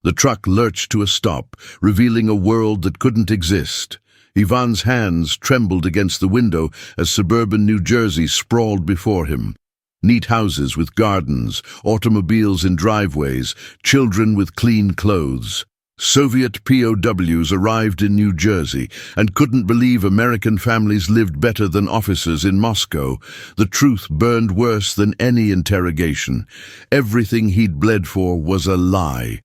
The truck lurched to a stop, revealing a world that couldn't exist. Ivan's hands trembled against the window as suburban New Jersey sprawled before him. Neat houses with gardens, automobiles in driveways, children with clean clothes. Soviet POWs arrived in New Jersey and couldn't believe American families lived better than officers in Moscow. The truth burned worse than any interrogation. Everything he'd bled for was a lie.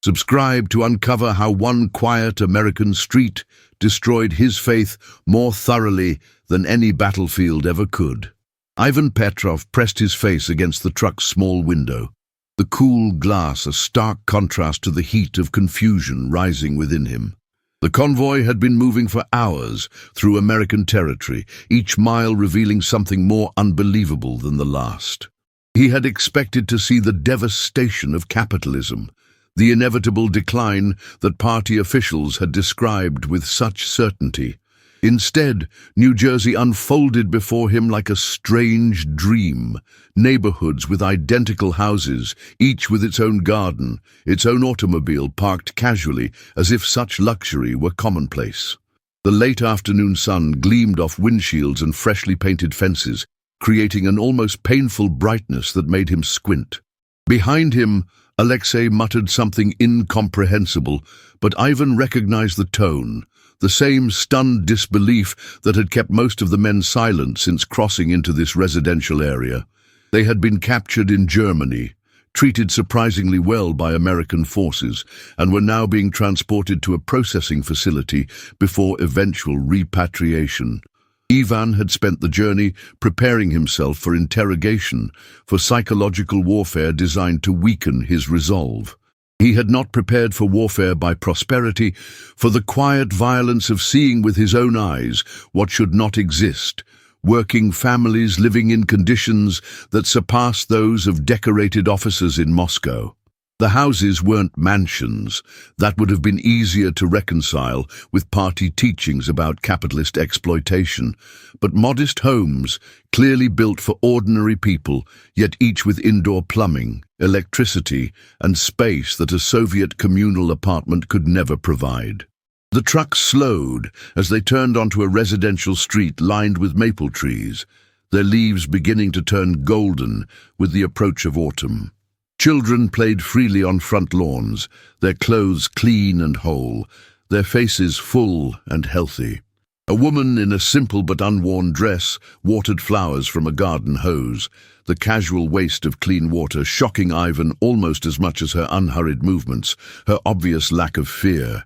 Subscribe to uncover how one quiet American street destroyed his faith more thoroughly than any battlefield ever could. Ivan Petrov pressed his face against the truck's small window, the cool glass a stark contrast to the heat of confusion rising within him. The convoy had been moving for hours through American territory, each mile revealing something more unbelievable than the last. He had expected to see the devastation of capitalism, the inevitable decline that party officials had described with such certainty. Instead, New Jersey unfolded before him like a strange dream. Neighborhoods with identical houses, each with its own garden, its own automobile parked casually as if such luxury were commonplace. The late afternoon sun gleamed off windshields and freshly painted fences, creating an almost painful brightness that made him squint. Behind him, Alexei muttered something incomprehensible, but Ivan recognized the tone, the same stunned disbelief that had kept most of the men silent since crossing into this residential area. They had been captured in Germany, treated surprisingly well by American forces, and were now being transported to a processing facility before eventual repatriation. Ivan had spent the journey preparing himself for interrogation, for psychological warfare designed to weaken his resolve. He had not prepared for warfare by prosperity, for the quiet violence of seeing with his own eyes what should not exist, working families living in conditions that surpassed those of decorated officers in Moscow. The houses weren't mansions. That would have been easier to reconcile with party teachings about capitalist exploitation, but modest homes, clearly built for ordinary people, yet each with indoor plumbing, electricity, and space that a Soviet communal apartment could never provide. The truck slowed as they turned onto a residential street lined with maple trees, their leaves beginning to turn golden with the approach of autumn. Children played freely on front lawns, their clothes clean and whole, their faces full and healthy. A woman in a simple but unworn dress watered flowers from a garden hose, the casual waste of clean water shocking Ivan almost as much as her unhurried movements, her obvious lack of fear.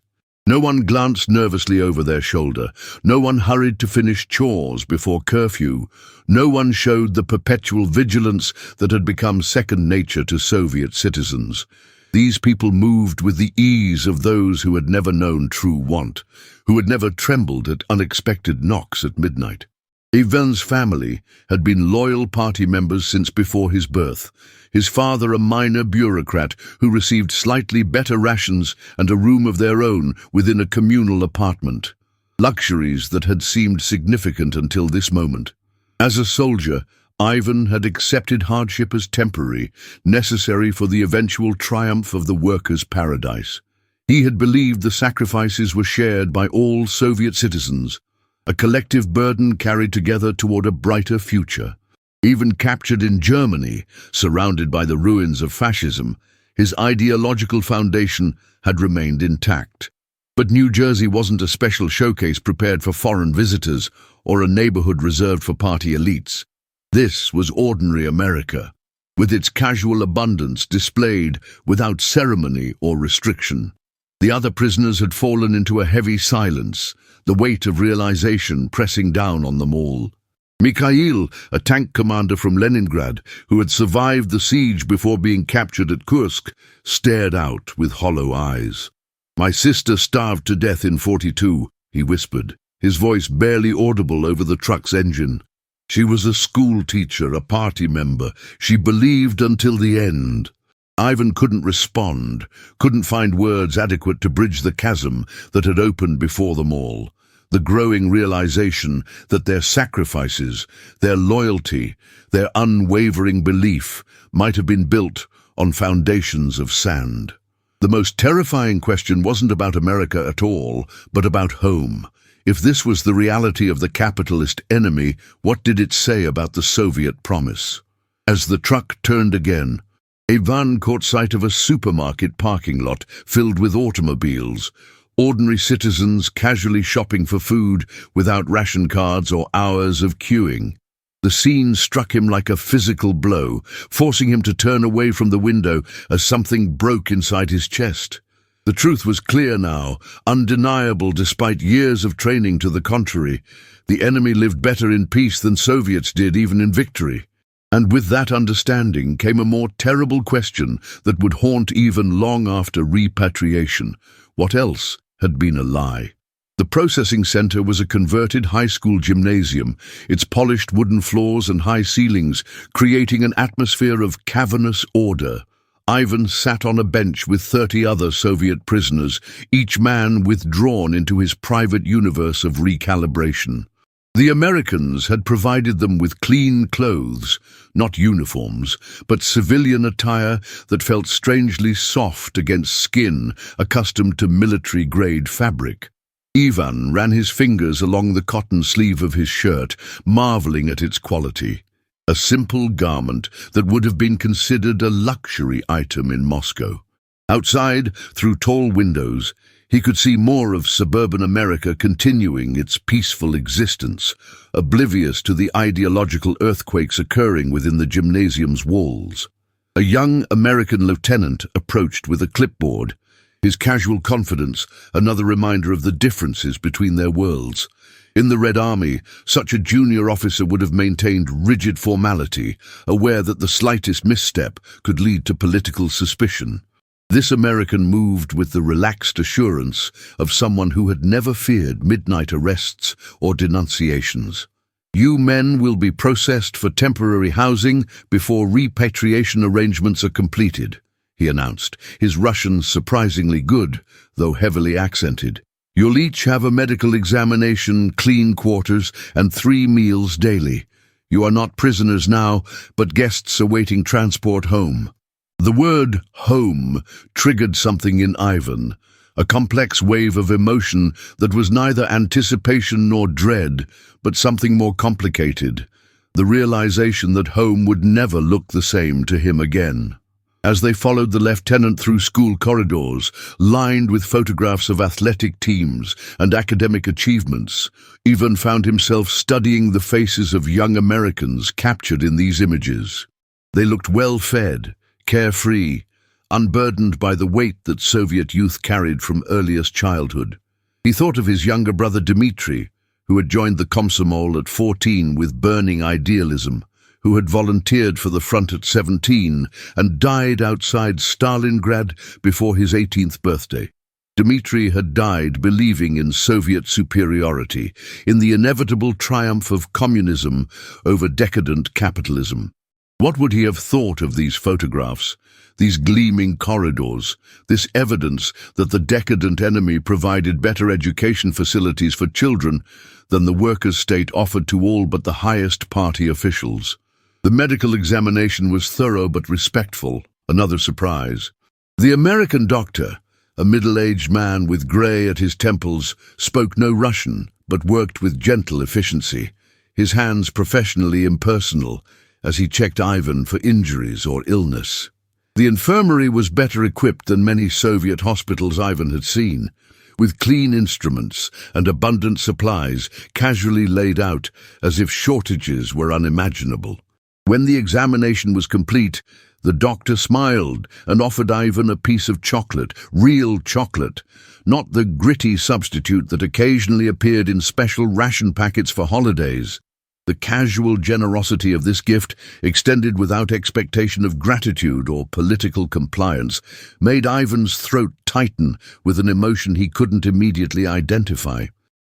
No one glanced nervously over their shoulder. No one hurried to finish chores before curfew. No one showed the perpetual vigilance that had become second nature to Soviet citizens. These people moved with the ease of those who had never known true want, who had never trembled at unexpected knocks at midnight. Ivan's family had been loyal party members since before his birth, his father a minor bureaucrat who received slightly better rations and a room of their own within a communal apartment. Luxuries that had seemed significant until this moment. As a soldier, Ivan had accepted hardship as temporary, necessary for the eventual triumph of the workers' paradise. He had believed the sacrifices were shared by all Soviet citizens, a collective burden carried together toward a brighter future. Even captured in Germany, surrounded by the ruins of fascism, his ideological foundation had remained intact. But New Jersey wasn't a special showcase prepared for foreign visitors or a neighborhood reserved for party elites. This was ordinary America, with its casual abundance displayed without ceremony or restriction. The other prisoners had fallen into a heavy silence, the weight of realization pressing down on them all. Mikhail, a tank commander from Leningrad, who had survived the siege before being captured at Kursk, stared out with hollow eyes. "My sister starved to death in 42, he whispered, his voice barely audible over the truck's engine. She was a school teacher, a party member. She believed until the end. Ivan couldn't respond, couldn't find words adequate to bridge the chasm that had opened before them all. The growing realization that their sacrifices, their loyalty, their unwavering belief might have been built on foundations of sand. The most terrifying question wasn't about America at all, but about home. If this was the reality of the capitalist enemy, what did it say about the Soviet promise? As the truck turned again, Ivan caught sight of a supermarket parking lot filled with automobiles, ordinary citizens casually shopping for food without ration cards or hours of queuing. The scene struck him like a physical blow, forcing him to turn away from the window as something broke inside his chest. The truth was clear now, undeniable despite years of training to the contrary. The enemy lived better in peace than Soviets did, even in victory. And with that understanding came a more terrible question that would haunt even long after repatriation. What else had been a lie? The processing center was a converted high school gymnasium, its polished wooden floors and high ceilings creating an atmosphere of cavernous order. Ivan sat on a bench with 30 other Soviet prisoners, each man withdrawn into his private universe of recalibration. The Americans had provided them with clean clothes, not uniforms, but civilian attire that felt strangely soft against skin accustomed to military-grade fabric. Ivan ran his fingers along the cotton sleeve of his shirt, marveling at its quality. A simple garment that would have been considered a luxury item in Moscow. Outside, through tall windows, he could see more of suburban America continuing its peaceful existence, oblivious to the ideological earthquakes occurring within the gymnasium's walls. A young American lieutenant approached with a clipboard, his casual confidence another reminder of the differences between their worlds. In the Red Army, such a junior officer would have maintained rigid formality, aware that the slightest misstep could lead to political suspicion. This American moved with the relaxed assurance of someone who had never feared midnight arrests or denunciations. "You men will be processed for temporary housing before repatriation arrangements are completed," he announced, his Russian surprisingly good, though heavily accented. "You'll each have a medical examination, clean quarters, and 3 meals daily. You are not prisoners now, but guests awaiting transport home." The word home triggered something in Ivan, a complex wave of emotion that was neither anticipation nor dread, but something more complicated, the realization that home would never look the same to him again. As they followed the lieutenant through school corridors, lined with photographs of athletic teams and academic achievements, Ivan found himself studying the faces of young Americans captured in these images. They looked well-fed, carefree, unburdened by the weight that Soviet youth carried from earliest childhood. He thought of his younger brother Dmitry, who had joined the Komsomol at 14 with burning idealism, who had volunteered for the front at 17 and died outside Stalingrad before his 18th birthday. Dmitry had died believing in Soviet superiority, in the inevitable triumph of communism over decadent capitalism. What would he have thought of these photographs, these gleaming corridors, this evidence that the decadent enemy provided better education facilities for children than the workers' state offered to all but the highest party officials? The medical examination was thorough but respectful, another surprise. The American doctor, a middle-aged man with grey at his temples, spoke no Russian, but worked with gentle efficiency, his hands professionally impersonal, as he checked Ivan for injuries or illness. The infirmary was better equipped than many Soviet hospitals Ivan had seen, with clean instruments and abundant supplies casually laid out as if shortages were unimaginable. When the examination was complete, the doctor smiled and offered Ivan a piece of chocolate, real chocolate, not the gritty substitute that occasionally appeared in special ration packets for holidays. The casual generosity of this gift, extended without expectation of gratitude or political compliance, made Ivan's throat tighten with an emotion he couldn't immediately identify.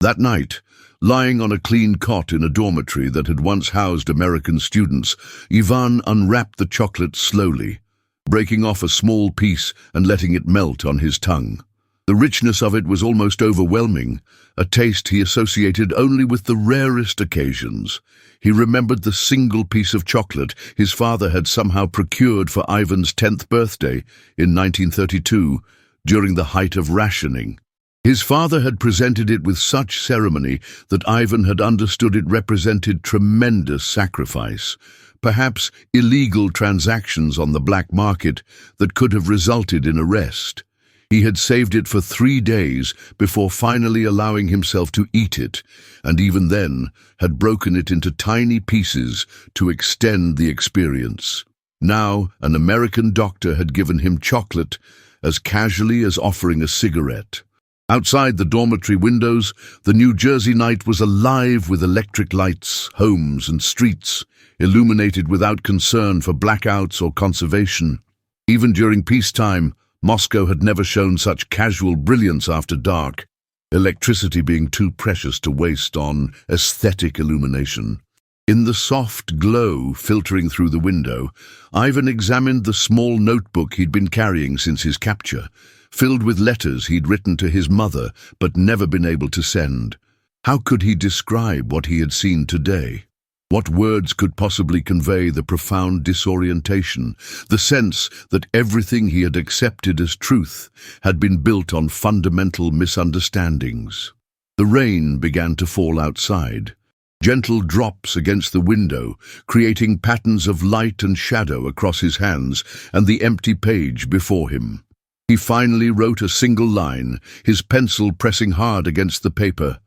That night, lying on a clean cot in a dormitory that had once housed American students, Ivan unwrapped the chocolate slowly, breaking off a small piece and letting it melt on his tongue. The richness of it was almost overwhelming, a taste he associated only with the rarest occasions. He remembered the single piece of chocolate his father had somehow procured for Ivan's 10th birthday in 1932, during the height of rationing. His father had presented it with such ceremony that Ivan had understood it represented tremendous sacrifice, perhaps illegal transactions on the black market that could have resulted in arrest. He had saved it for 3 days before finally allowing himself to eat it, and even then had broken it into tiny pieces to extend the experience. Now, an American doctor had given him chocolate as casually as offering a cigarette. Outside the dormitory windows, the New Jersey night was alive with electric lights, homes and streets, illuminated without concern for blackouts or conservation. Even during peacetime, Moscow had never shown such casual brilliance after dark, electricity being too precious to waste on aesthetic illumination. In the soft glow filtering through the window, Ivan examined the small notebook he'd been carrying since his capture, filled with letters he'd written to his mother but never been able to send. How could he describe what he had seen today? What words could possibly convey the profound disorientation, the sense that everything he had accepted as truth had been built on fundamental misunderstandings? The rain began to fall outside, gentle drops against the window, creating patterns of light and shadow across his hands and the empty page before him. He finally wrote a single line, his pencil pressing hard against the paper.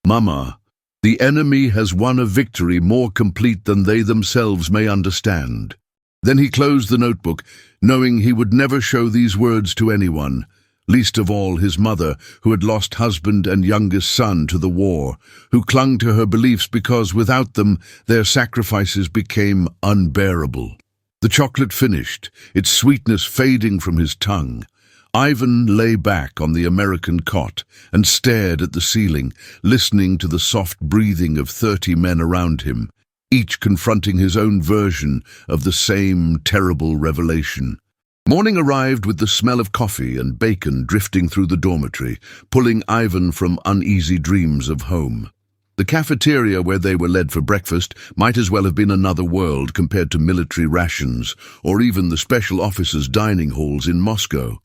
"Mama, the enemy has won a victory more complete than they themselves may understand." Then he closed the notebook, knowing he would never show these words to anyone, least of all his mother, who had lost husband and youngest son to the war, who clung to her beliefs because without them their sacrifices became unbearable. The chocolate finished, its sweetness fading from his tongue. Ivan lay back on the American cot and stared at the ceiling, listening to the soft breathing of 30 men around him, each confronting his own version of the same terrible revelation. Morning arrived with the smell of coffee and bacon drifting through the dormitory, pulling Ivan from uneasy dreams of home. The cafeteria where they were led for breakfast might as well have been another world compared to military rations or even the special officers' dining halls in Moscow.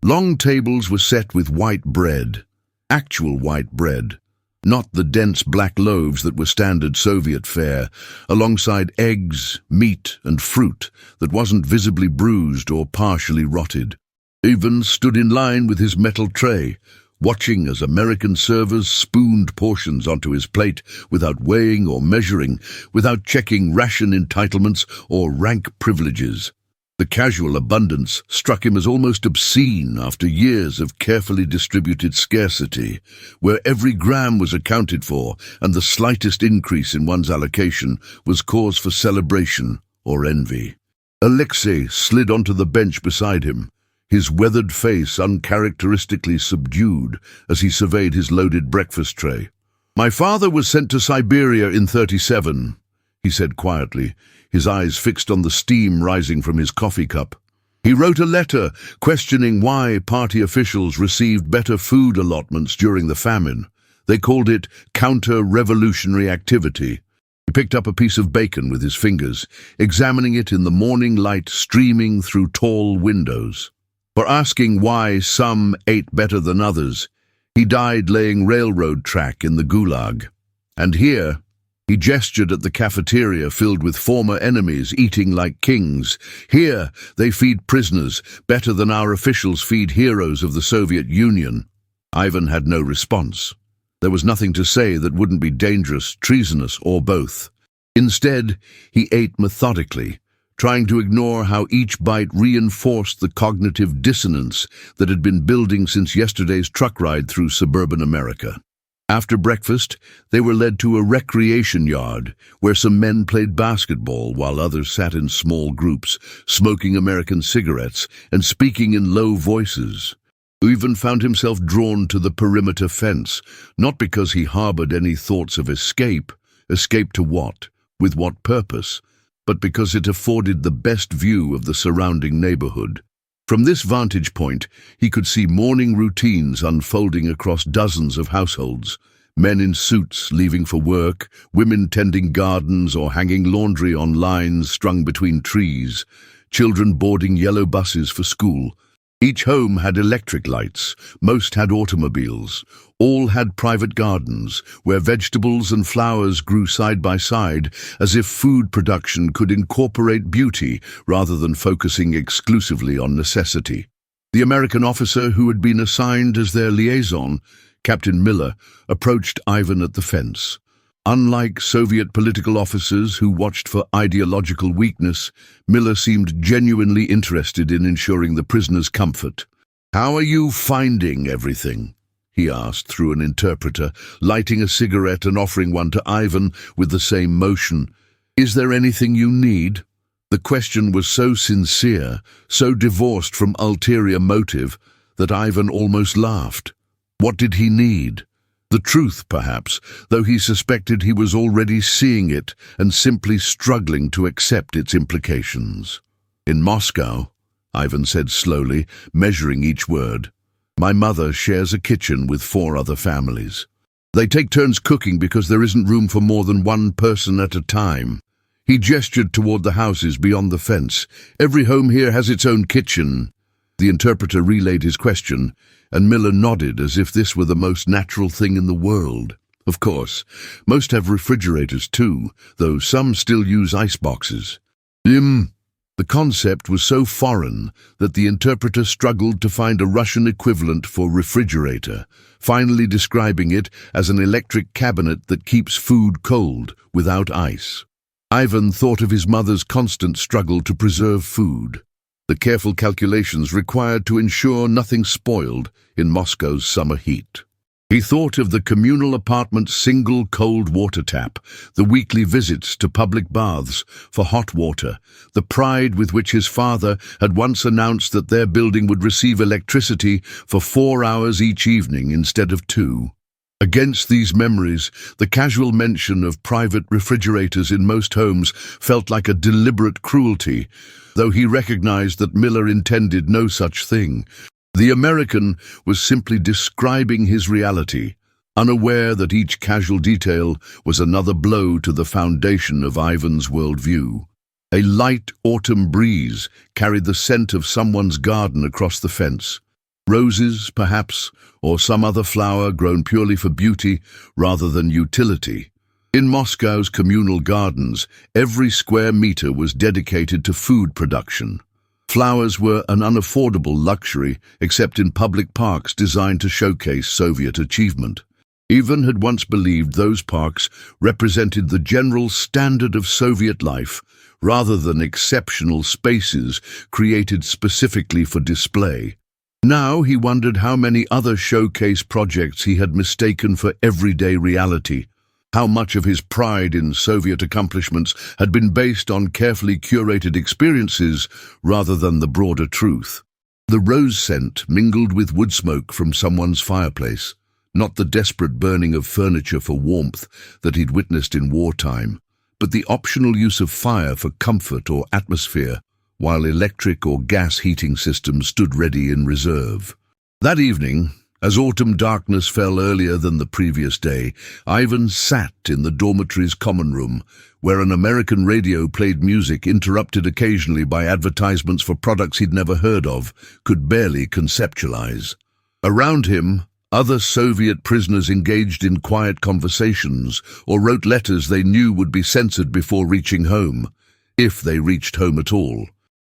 Long tables were set with white bread, actual white bread, not the dense black loaves that were standard Soviet fare, alongside eggs, meat and fruit that wasn't visibly bruised or partially rotted. Ivan stood in line with his metal tray, watching as American servers spooned portions onto his plate without weighing or measuring, without checking ration entitlements or rank privileges. The casual abundance struck him as almost obscene after years of carefully distributed scarcity, where every gram was accounted for and the slightest increase in one's allocation was cause for celebration or envy. Alexei slid onto the bench beside him, his weathered face uncharacteristically subdued as he surveyed his loaded breakfast tray. "My father was sent to Siberia in 37, he said quietly, his eyes fixed on the steam rising from his coffee cup. He wrote a letter questioning why party officials received better food allotments during the famine. They called it counter-revolutionary activity. He picked up a piece of bacon with his fingers, examining it in the morning light streaming through tall windows. For asking why some ate better than others, he died laying railroad track in the Gulag. And here, he gestured at the cafeteria filled with former enemies eating like kings. Here, they feed prisoners better than our officials feed heroes of the Soviet Union. Ivan had no response. There was nothing to say that wouldn't be dangerous, treasonous, or both. Instead, he ate methodically, trying to ignore how each bite reinforced the cognitive dissonance that had been building since yesterday's truck ride through suburban America. After breakfast, they were led to a recreation yard where some men played basketball while others sat in small groups, smoking American cigarettes and speaking in low voices. Ivan found himself drawn to the perimeter fence, not because he harbored any thoughts of escape to what, with what purpose, but because it afforded the best view of the surrounding neighborhood. From this vantage point, he could see morning routines unfolding across dozens of households. Men in suits leaving for work, women tending gardens or hanging laundry on lines strung between trees, children boarding yellow buses for school. Each home had electric lights, most had automobiles, all had private gardens, where vegetables and flowers grew side by side, as if food production could incorporate beauty rather than focusing exclusively on necessity. The American officer who had been assigned as their liaison, Captain Miller, approached Ivan at the fence. Unlike Soviet political officers who watched for ideological weakness, Miller seemed genuinely interested in ensuring the prisoner's comfort. "How are you finding everything?" he asked through an interpreter, lighting a cigarette and offering one to Ivan with the same motion. "Is there anything you need?" The question was so sincere, so divorced from ulterior motive, that Ivan almost laughed. What did he need? The truth, perhaps, though he suspected he was already seeing it and simply struggling to accept its implications. "In Moscow," Ivan said slowly, measuring each word, "my mother shares a kitchen with 4 other families. They take turns cooking because there isn't room for more than one person at a time." He gestured toward the houses beyond the fence. "Every home here has its own kitchen." The interpreter relayed his question, and Miller nodded as if this were the most natural thing in the world. Of course, most have refrigerators too, though some still use iceboxes. The concept was so foreign that the interpreter struggled to find a Russian equivalent for refrigerator, finally describing it as an electric cabinet that keeps food cold without ice. Ivan thought of his mother's constant struggle to preserve food, the careful calculations required to ensure nothing spoiled in Moscow's summer heat. He thought of the communal apartment's single cold water tap, the weekly visits to public baths for hot water, the pride with which his father had once announced that their building would receive electricity for 4 hours each evening instead of 2. Against these memories, the casual mention of private refrigerators in most homes felt like a deliberate cruelty, though he recognized that Miller intended no such thing. The American was simply describing his reality, unaware that each casual detail was another blow to the foundation of Ivan's worldview. A light autumn breeze carried the scent of someone's garden across the fence. Roses, perhaps, or some other flower grown purely for beauty rather than utility. In Moscow's communal gardens, every square meter was dedicated to food production. Flowers were an unaffordable luxury, except in public parks designed to showcase Soviet achievement. Ivan had once believed those parks represented the general standard of Soviet life, rather than exceptional spaces created specifically for display. Now he wondered how many other showcase projects he had mistaken for everyday reality, how much of his pride in Soviet accomplishments had been based on carefully curated experiences rather than the broader truth. The rose scent mingled with wood smoke from someone's fireplace, not the desperate burning of furniture for warmth that he'd witnessed in wartime, but the optional use of fire for comfort or atmosphere, while electric or gas heating systems stood ready in reserve. That evening, as autumn darkness fell earlier than the previous day, Ivan sat in the dormitory's common room, where an American radio played music interrupted occasionally by advertisements for products he'd never heard of, could barely conceptualize. Around him, other Soviet prisoners engaged in quiet conversations or wrote letters they knew would be censored before reaching home, if they reached home at all.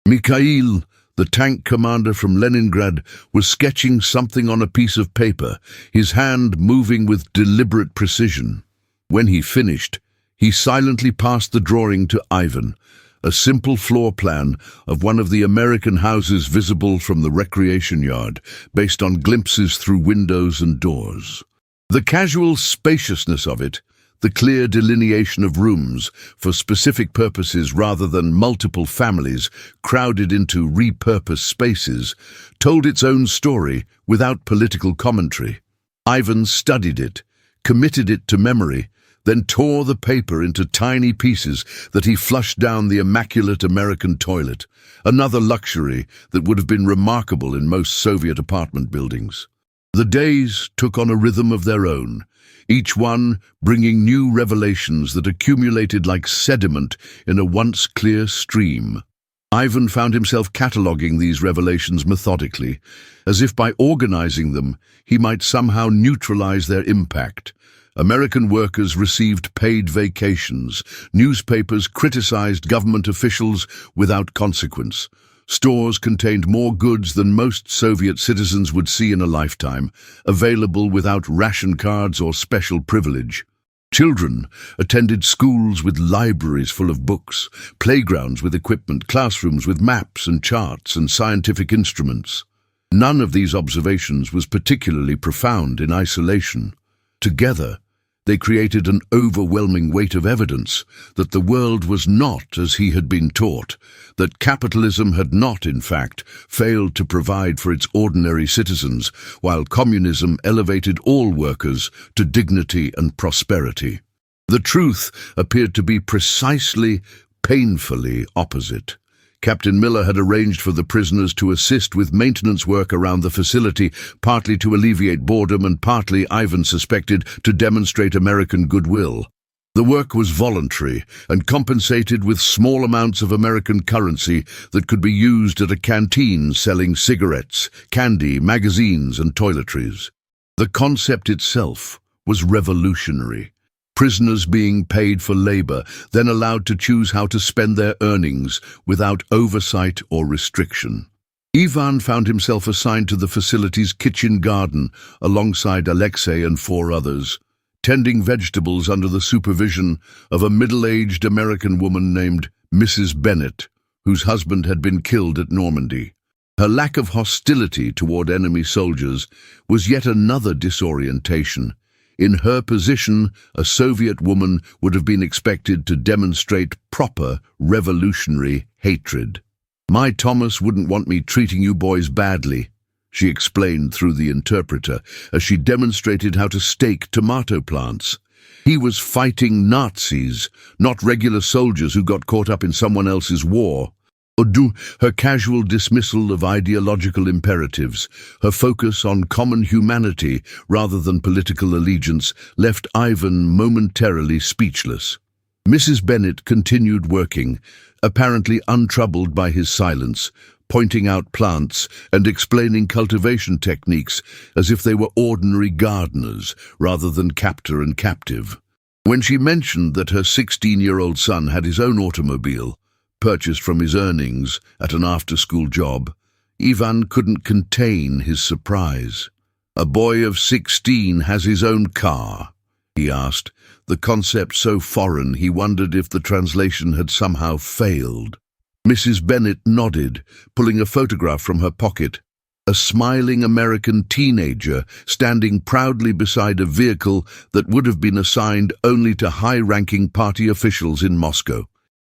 Mikhail, the tank commander from Leningrad, was sketching something on a piece of paper, his hand moving with deliberate precision. When he finished, he silently passed the drawing to Ivan, a simple floor plan of one of the American houses visible from the recreation yard, based on glimpses through windows and doors. The casual spaciousness of it, the clear delineation of rooms for specific purposes rather than multiple families crowded into repurposed spaces, told its own story without political commentary. Ivan studied it, committed it to memory, then tore the paper into tiny pieces that he flushed down the immaculate American toilet, another luxury that would have been remarkable in most Soviet apartment buildings. The days took on a rhythm of their own, each one bringing new revelations that accumulated like sediment in a once clear stream. Ivan found himself cataloguing these revelations methodically, as if by organizing them he might somehow neutralize their impact. American workers received paid vacations. Newspapers criticized government officials without consequence. Stores contained more goods than most Soviet citizens would see in a lifetime, available without ration cards or special privilege. Children attended schools with libraries full of books, playgrounds with equipment, classrooms with maps and charts and scientific instruments. None of these observations was particularly profound in isolation. Together, they created an overwhelming weight of evidence that the world was not as he had been taught, that capitalism had not, in fact, failed to provide for its ordinary citizens, while communism elevated all workers to dignity and prosperity. The truth appeared to be precisely, painfully opposite. Captain Miller had arranged for the prisoners to assist with maintenance work around the facility, partly to alleviate boredom and partly, Ivan suspected, to demonstrate American goodwill. The work was voluntary and compensated with small amounts of American currency that could be used at a canteen selling cigarettes, candy, magazines, and toiletries. The concept itself was revolutionary. Prisoners being paid for labor, then allowed to choose how to spend their earnings without oversight or restriction. Ivan found himself assigned to the facility's kitchen garden alongside Alexei and 4 others, tending vegetables under the supervision of a middle-aged American woman named Mrs. Bennett, whose husband had been killed at Normandy. Her lack of hostility toward enemy soldiers was yet another disorientation. In her position, a Soviet woman would have been expected to demonstrate proper revolutionary hatred. "My Thomas wouldn't want me treating you boys badly," she explained through the interpreter as she demonstrated how to stake tomato plants. He was fighting Nazis, not regular soldiers who got caught up in someone else's war. Her casual dismissal of ideological imperatives, her focus on common humanity rather than political allegiance, left Ivan momentarily speechless. Mrs. Bennett continued working, apparently untroubled by his silence, pointing out plants and explaining cultivation techniques as if they were ordinary gardeners rather than captor and captive. When she mentioned that her 16-year-old son had his own automobile, purchased from his earnings at an after-school job, Ivan couldn't contain his surprise. "A boy of 16 has his own car?" he asked, the concept so foreign he wondered if the translation had somehow failed. Mrs. Bennett nodded, pulling a photograph from her pocket. A smiling American teenager standing proudly beside a vehicle that would have been assigned only to high-ranking party officials in Moscow.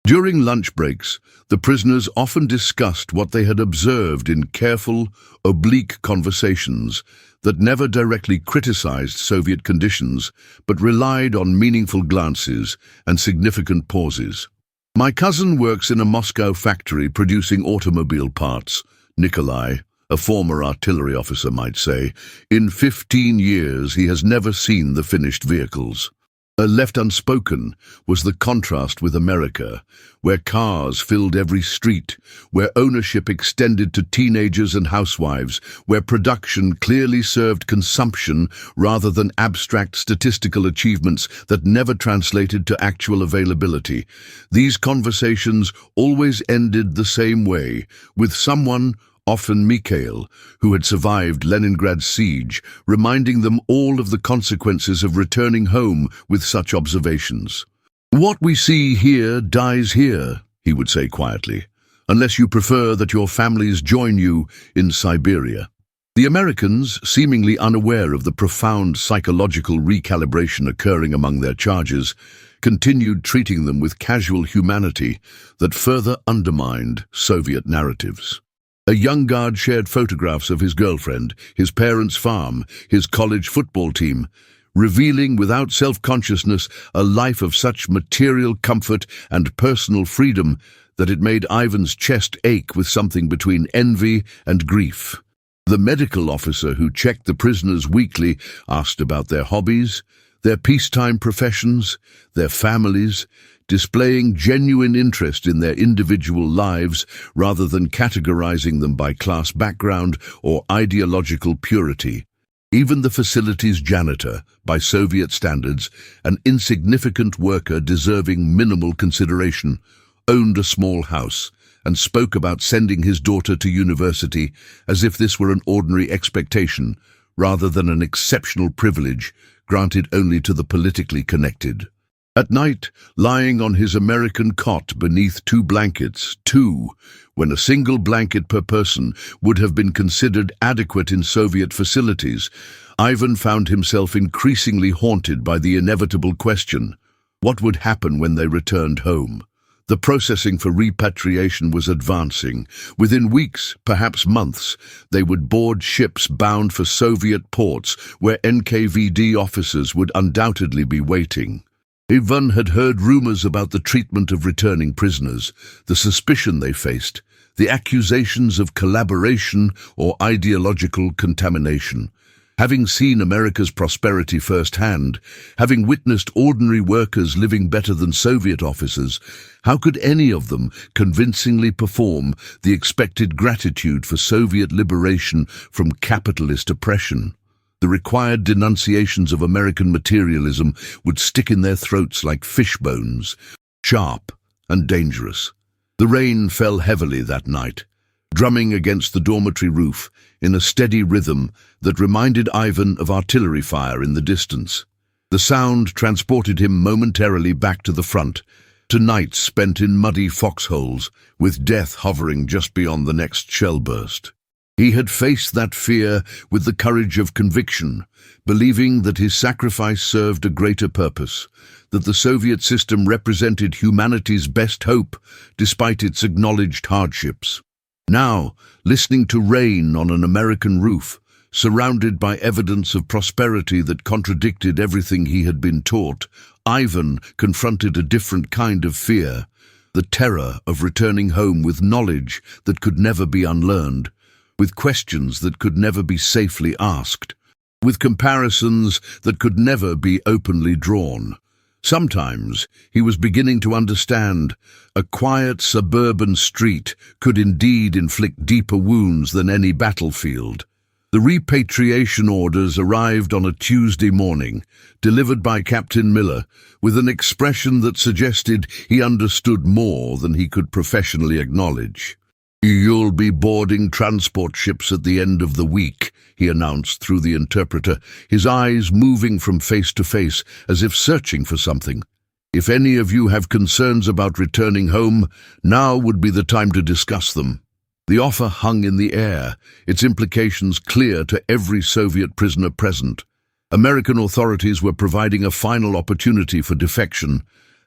During lunch breaks, the prisoners often discussed what they had observed in careful, oblique conversations that never directly criticized Soviet conditions, but relied on meaningful glances and significant pauses. "My cousin works in a Moscow factory producing automobile parts," Nikolai, a former artillery officer, might say. "In 15 years he has never seen the finished vehicles." Left unspoken was the contrast with America, where cars filled every street, where ownership extended to teenagers and housewives, where production clearly served consumption rather than abstract statistical achievements that never translated to actual availability. These conversations always ended the same way, with someone, often Mikhail, who had survived Leningrad's siege, reminding them all of the consequences of returning home with such observations. "What we see here dies here," he would say quietly, "unless you prefer that your families join you in Siberia." The Americans, seemingly unaware of the profound psychological recalibration occurring among their charges, continued treating them with casual humanity that further undermined Soviet narratives. A young guard shared photographs of his girlfriend, his parents' farm, his college football team, revealing without self-consciousness a life of such material comfort and personal freedom that it made Ivan's chest ache with something between envy and grief. The medical officer who checked the prisoners weekly asked about their hobbies, their peacetime professions, their families, displaying genuine interest in their individual lives rather than categorizing them by class background or ideological purity. Even the facility's janitor, by Soviet standards, an insignificant worker deserving minimal consideration, owned a small house and spoke about sending his daughter to university as if this were an ordinary expectation rather than an exceptional privilege granted only to the politically connected. At night, lying on his American cot beneath two blankets, when a single blanket per person would have been considered adequate in Soviet facilities, Ivan found himself increasingly haunted by the inevitable question: what would happen when they returned home? The processing for repatriation was advancing. Within weeks, perhaps months, they would board ships bound for Soviet ports where NKVD officers would undoubtedly be waiting. Ivan had heard rumors about the treatment of returning prisoners, the suspicion they faced, the accusations of collaboration or ideological contamination. Having seen America's prosperity firsthand, having witnessed ordinary workers living better than Soviet officers, how could any of them convincingly perform the expected gratitude for Soviet liberation from capitalist oppression? The required denunciations of American materialism would stick in their throats like fish bones, sharp and dangerous. The rain fell heavily that night, drumming against the dormitory roof in a steady rhythm that reminded Ivan of artillery fire in the distance. The sound transported him momentarily back to the front, to nights spent in muddy foxholes, with death hovering just beyond the next shell burst. He had faced that fear with the courage of conviction, believing that his sacrifice served a greater purpose, that the Soviet system represented humanity's best hope despite its acknowledged hardships. Now, listening to rain on an American roof, surrounded by evidence of prosperity that contradicted everything he had been taught, Ivan confronted a different kind of fear, the terror of returning home with knowledge that could never be unlearned, with questions that could never be safely asked, with comparisons that could never be openly drawn. Sometimes he was beginning to understand a quiet suburban street could indeed inflict deeper wounds than any battlefield. The repatriation orders arrived on a Tuesday morning, delivered by Captain Miller, with an expression that suggested he understood more than he could professionally acknowledge. "You'll be boarding transport ships at the end of the week," he announced through the interpreter, his eyes moving from face to face as if searching for something. "If any of you have concerns about returning home, now would be the time to discuss them." The offer hung in the air, its implications clear to every Soviet prisoner present. American authorities were providing a final opportunity for defection,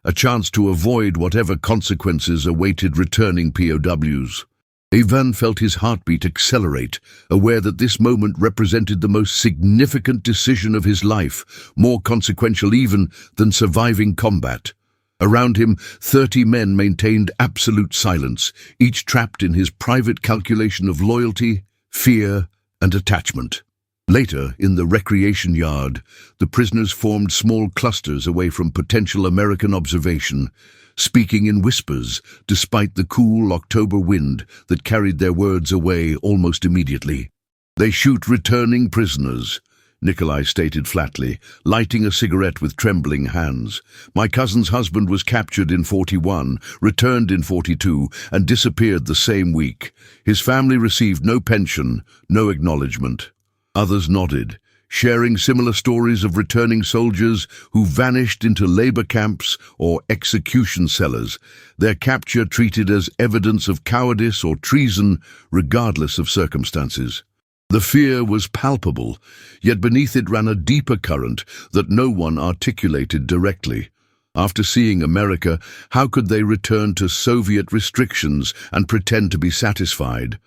a chance to avoid whatever consequences awaited returning POWs. Ivan felt his heartbeat accelerate, aware that this moment represented the most significant decision of his life, more consequential even than surviving combat. Around him, 30 men maintained absolute silence, each trapped in his private calculation of loyalty, fear, and attachment. Later, in the recreation yard, the prisoners formed small clusters away from potential American observation, speaking in whispers despite the cool October wind that carried their words away almost immediately. "They shoot returning prisoners," Nikolai stated flatly, lighting a cigarette with trembling hands. "My cousin's husband was captured in 41, returned in 42, and disappeared the same week. His family received no pension, no acknowledgement." Others nodded, sharing similar stories of returning soldiers who vanished into labor camps or execution cellars, their capture treated as evidence of cowardice or treason, regardless of circumstances. The fear was palpable, yet beneath it ran a deeper current that no one articulated directly. After seeing America, how could they return to Soviet restrictions and pretend to be satisfied?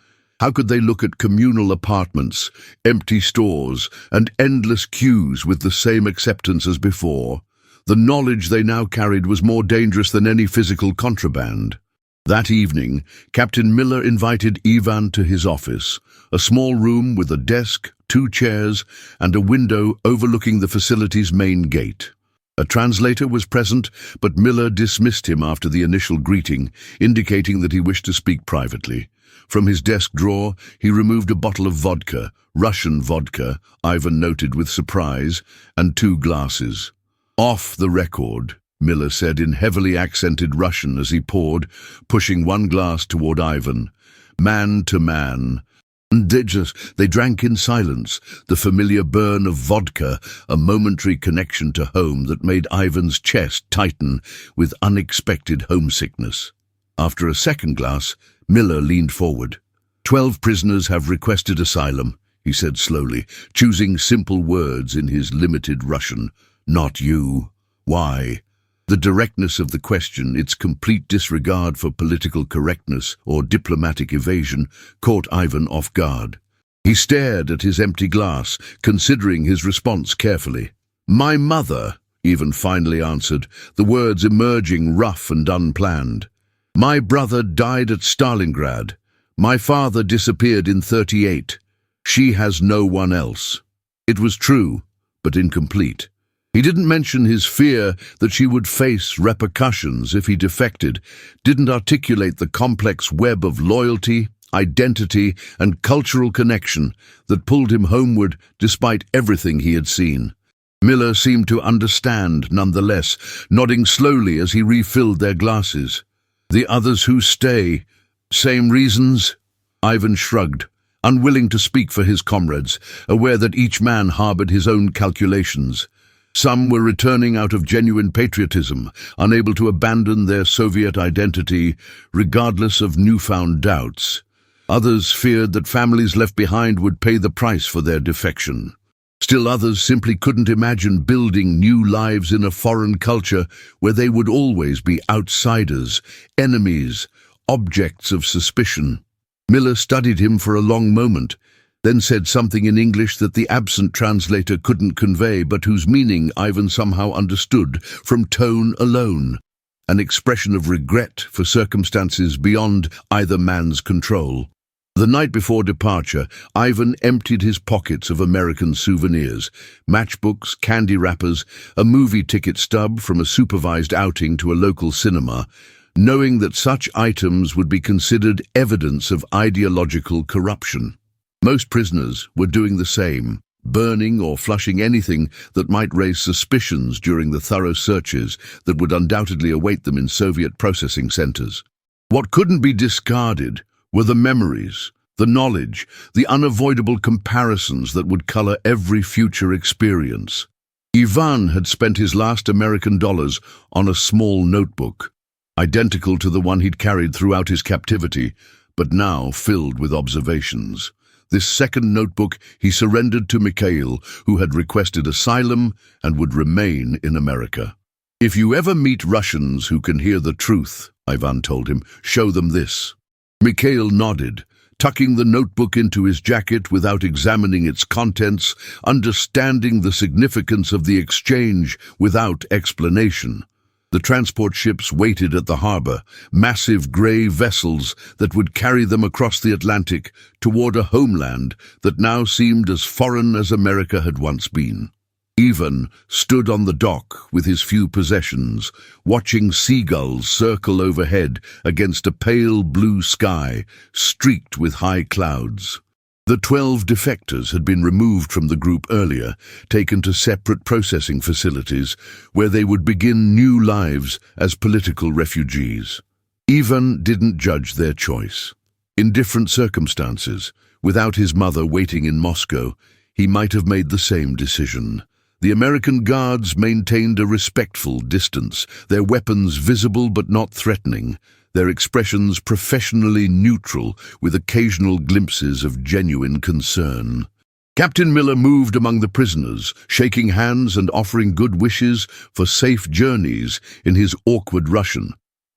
How could they look at communal apartments, empty stores, and endless queues with the same acceptance as before? The knowledge they now carried was more dangerous than any physical contraband. That evening, Captain Miller invited Ivan to his office, a small room with a desk, 2 chairs, and a window overlooking the facility's main gate. A translator was present, but Miller dismissed him after the initial greeting, indicating that he wished to speak privately. From his desk drawer, he removed a bottle of vodka, Russian vodka, Ivan noted with surprise, and 2 glasses. "Off the record," Miller said in heavily accented Russian as he poured, pushing 1 glass toward Ivan. Man to man. They drank in silence, the familiar burn of vodka, a momentary connection to home that made Ivan's chest tighten with unexpected homesickness. After a second glass, Miller leaned forward. 12 prisoners have requested asylum, he said slowly, choosing simple words in his limited Russian. Not you. Why? The directness of the question, its complete disregard for political correctness or diplomatic evasion, caught Ivan off guard. He stared at his empty glass, considering his response carefully. "My mother," Ivan finally answered, the words emerging rough and unplanned. "My brother died at Stalingrad. My father disappeared in 1938. She has no one else." It was true, but incomplete. He didn't mention his fear that she would face repercussions if he defected, didn't articulate the complex web of loyalty, identity, and cultural connection that pulled him homeward despite everything he had seen. Miller seemed to understand nonetheless, nodding slowly as he refilled their glasses. "The others who stay, same reasons?" Ivan shrugged, unwilling to speak for his comrades, aware that each man harbored his own calculations. Some were returning out of genuine patriotism, unable to abandon their Soviet identity, regardless of newfound doubts. Others feared that families left behind would pay the price for their defection. Still others simply couldn't imagine building new lives in a foreign culture where they would always be outsiders, enemies, objects of suspicion. Miller studied him for a long moment, then said something in English that the absent translator couldn't convey, but whose meaning Ivan somehow understood from tone alone, an expression of regret for circumstances beyond either man's control. The night before departure, Ivan emptied his pockets of American souvenirs, matchbooks, candy wrappers, a movie ticket stub from a supervised outing to a local cinema, knowing that such items would be considered evidence of ideological corruption. Most prisoners were doing the same, burning or flushing anything that might raise suspicions during the thorough searches that would undoubtedly await them in Soviet processing centers. What couldn't be discarded were the memories, the knowledge, the unavoidable comparisons that would color every future experience. Ivan had spent his last American dollars on a small notebook, identical to the one he'd carried throughout his captivity, but now filled with observations. This second notebook he surrendered to Mikhail, who had requested asylum and would remain in America. "If you ever meet Russians who can hear the truth," Ivan told him, "show them this." Mikhail nodded, tucking the notebook into his jacket without examining its contents, understanding the significance of the exchange without explanation. The transport ships waited at the harbor, massive grey vessels that would carry them across the Atlantic toward a homeland that now seemed as foreign as America had once been. Ivan stood on the dock with his few possessions, watching seagulls circle overhead against a pale blue sky streaked with high clouds. The 12 defectors had been removed from the group earlier, taken to separate processing facilities, where they would begin new lives as political refugees. Ivan didn't judge their choice. In different circumstances, without his mother waiting in Moscow, he might have made the same decision. The American guards maintained a respectful distance, their weapons visible but not threatening, their expressions professionally neutral with occasional glimpses of genuine concern. Captain Miller moved among the prisoners, shaking hands and offering good wishes for safe journeys in his awkward Russian.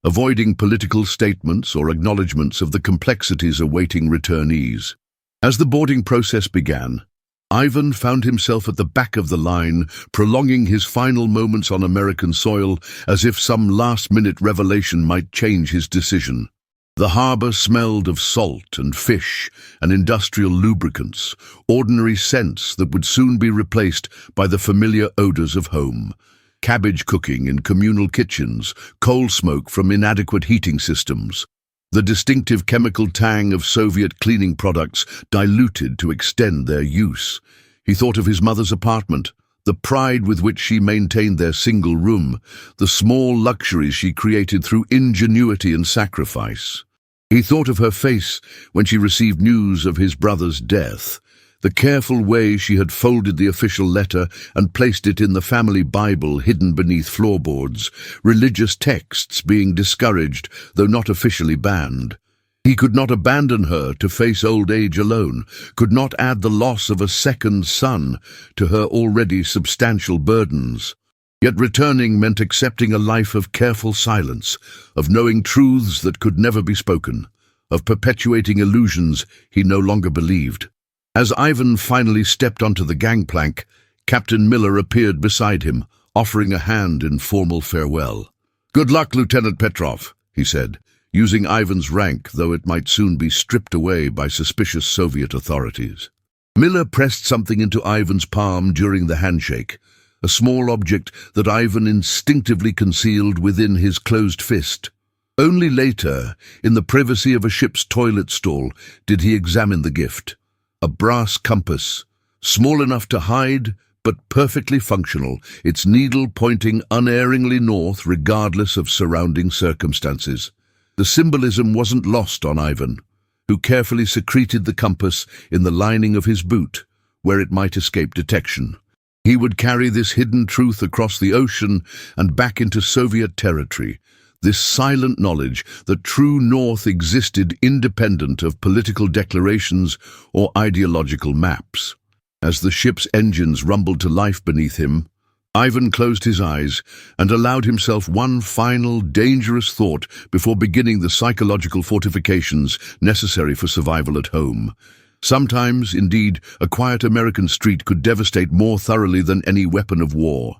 avoiding political statements or acknowledgements of the complexities awaiting returnees. As the boarding process began, Ivan found himself at the back of the line, prolonging his final moments on American soil as if some last-minute revelation might change his decision. The harbor smelled of salt and fish and industrial lubricants, ordinary scents that would soon be replaced by the familiar odors of home. Cabbage cooking in communal kitchens, coal smoke from inadequate heating systems. The distinctive chemical tang of Soviet cleaning products diluted to extend their use. He thought of his mother's apartment, the pride with which she maintained their single room, the small luxuries she created through ingenuity and sacrifice. He thought of her face when she received news of his brother's death, the careful way she had folded the official letter and placed it in the family Bible hidden beneath floorboards, religious texts being discouraged, though not officially banned. He could not abandon her to face old age alone, could not add the loss of a second son to her already substantial burdens. Yet returning meant accepting a life of careful silence, of knowing truths that could never be spoken, of perpetuating illusions he no longer believed. As Ivan finally stepped onto the gangplank, Captain Miller appeared beside him, offering a hand in formal farewell. "Good luck, Lieutenant Petrov," he said, using Ivan's rank, though it might soon be stripped away by suspicious Soviet authorities. Miller pressed something into Ivan's palm during the handshake, a small object that Ivan instinctively concealed within his closed fist. Only later, in the privacy of a ship's toilet stall, did he examine the gift. A brass compass, small enough to hide, but perfectly functional, its needle pointing unerringly north regardless of surrounding circumstances. The symbolism wasn't lost on Ivan, who carefully secreted the compass in the lining of his boot, where it might escape detection. He would carry this hidden truth across the ocean and back into Soviet territory, this silent knowledge that true North existed independent of political declarations or ideological maps. As the ship's engines rumbled to life beneath him, Ivan closed his eyes and allowed himself one final, dangerous thought before beginning the psychological fortifications necessary for survival at home. Sometimes, indeed, a quiet American street could devastate more thoroughly than any weapon of war.